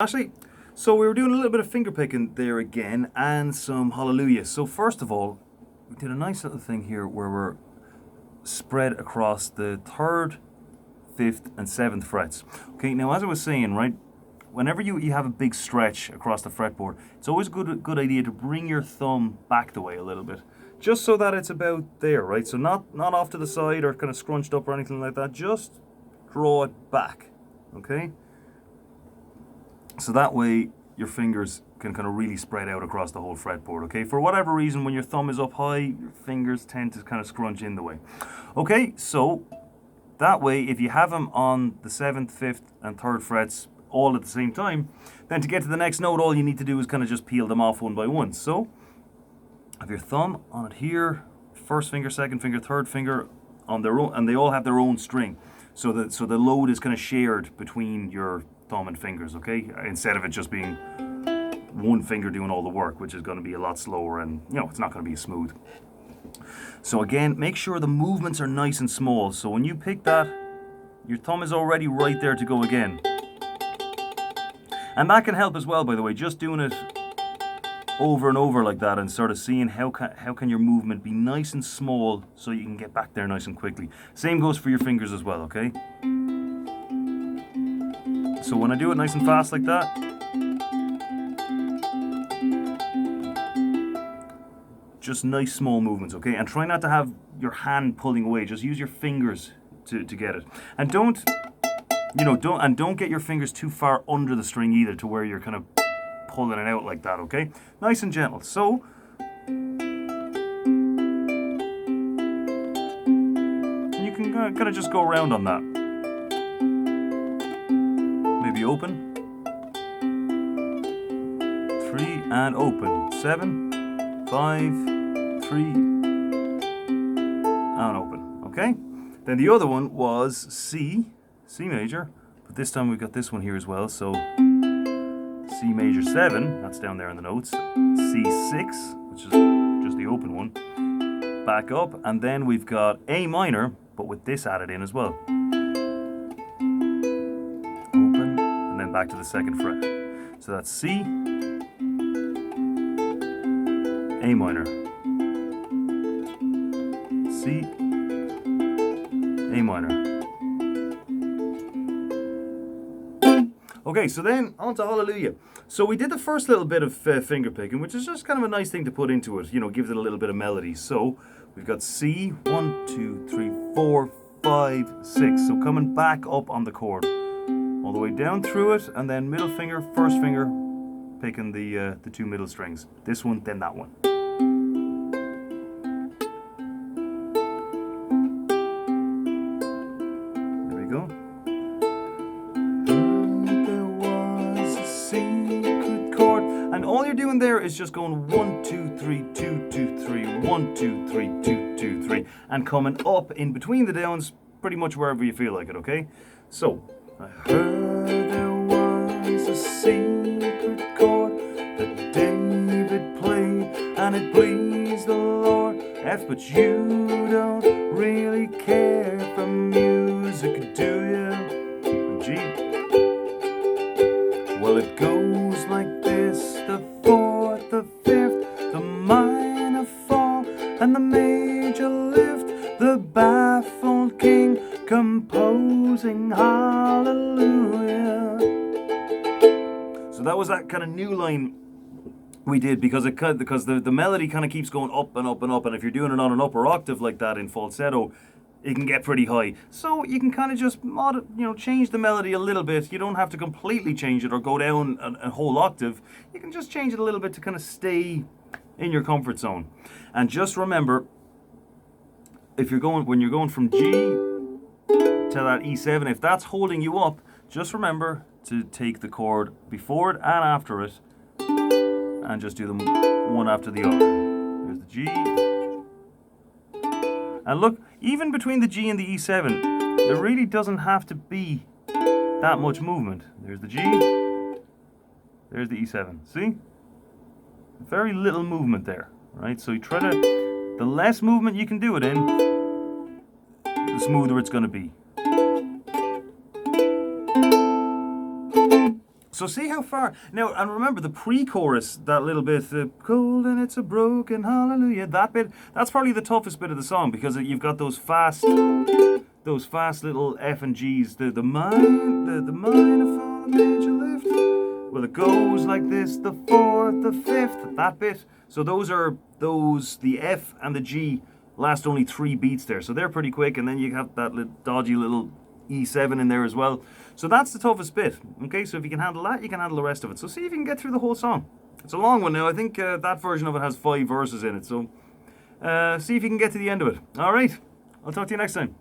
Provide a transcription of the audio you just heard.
Ashley, so we were doing a little bit of finger picking there again and some hallelujah. So first of all, we did a nice little thing here where we're spread across the 3rd, 5th and 7th frets. Okay, now as I was saying, right, whenever you have a big stretch across the fretboard, it's always a good idea to bring your thumb back the way a little bit. Just so that it's about there, right? So not off to the side or kind of scrunched up or anything like that. Just draw it back, okay? So that way your fingers can kind of really spread out across the whole fretboard, okay? For whatever reason, when your thumb is up high, your fingers tend to kind of scrunch in the way. Okay, so that way, if you have them on the 7th, 5th, and 3rd frets all at the same time, then to get to the next note, all you need to do is kind of just peel them off one by one. So, have your thumb on it here, first finger, second finger, third finger on their own, and they all have their own string. So the load is kind of shared between your thumb and fingers, okay? Instead of it just being one finger doing all the work, which is going to be a lot slower and, you know, it's not going to be as smooth. So again, make sure the movements are nice and small. So when you pick that, your thumb is already right there to go again. And that can help as well, by the way, just doing it over and over like that and sort of seeing how can your movement be nice and small so you can get back there nice and quickly. Same goes for your fingers as well, okay? So when I do it nice and fast like that, just nice small movements, okay? And try not to have your hand pulling away. Just use your fingers to get it. And don't get your fingers too far under the string either to where you're kind of pulling it out like that, okay? Nice and gentle. So you can kind of just go around on that. Maybe open. 3 and open. 7, 5, 3 and open. Okay? Then the other one was C major, but this time we've got this one here as well. So C major 7, that's down there in the notes. C6, which is just the open one. Back up, and then we've got A minor, but with this added in as well. Open, and then back to the 2nd fret. So that's C, A minor, C, A minor. Okay, so then on to hallelujah. So we did the first little bit of finger picking, which is just kind of a nice thing to put into it, you know, gives it a little bit of melody. So we've got C, 1, 2, 3, 4, 5, 6. So coming back up on the chord, all the way down through it, and then middle finger, first finger, picking the 2 middle strings. This one, then that one. There we go. And all you're doing there is just going 1, 2, 3, 2, 2, 3, 1, 2, 3, 2, 2, 3, and coming up in between the downs, pretty much wherever you feel like it, okay? So, I heard there was a secret chord that David played, and it pleased the Lord. F, but you don't really care for music, do you? And G, well, it goes like this: the 4th, the 5th, the minor fall, and the major lift, the baffled king composing hallelujah. So that was that kind of new line we did because the melody kind of keeps going up and up and up, and if you're doing it on an upper octave like that in falsetto, it can get pretty high. So you can kind of just change the melody a little bit. You don't have to completely change it or go down a whole octave. You can just change it a little bit to kind of stay in your comfort zone. And just remember, when you're going from G to that E7, if that's holding you up, just remember to take the chord before it and after it and just do them one after the other. There's the G. And look, even between the G and the E7, there really doesn't have to be that much movement. There's the G, there's the E7. See? Very little movement there, right? So you try to, the less movement you can do it in, the smoother it's going to be. So see how far now, and remember the pre-chorus, that little bit, the cold and it's a broken hallelujah. That bit, that's probably the toughest bit of the song because you've got those fast little F and G's, the minor fall, the major lift. Well, it goes like this: the fourth, the fifth, that bit. So the F and the G last only 3 beats there, so they're pretty quick, and then you have that dodgy little E7 in there as well. So that's the toughest bit. Okay, so if you can handle that, you can handle the rest of it. So see if you can get through the whole song. It's a long one now. I think that version of it has 5 verses in it. So see if you can get to the end of it. All right, I'll talk to you next time.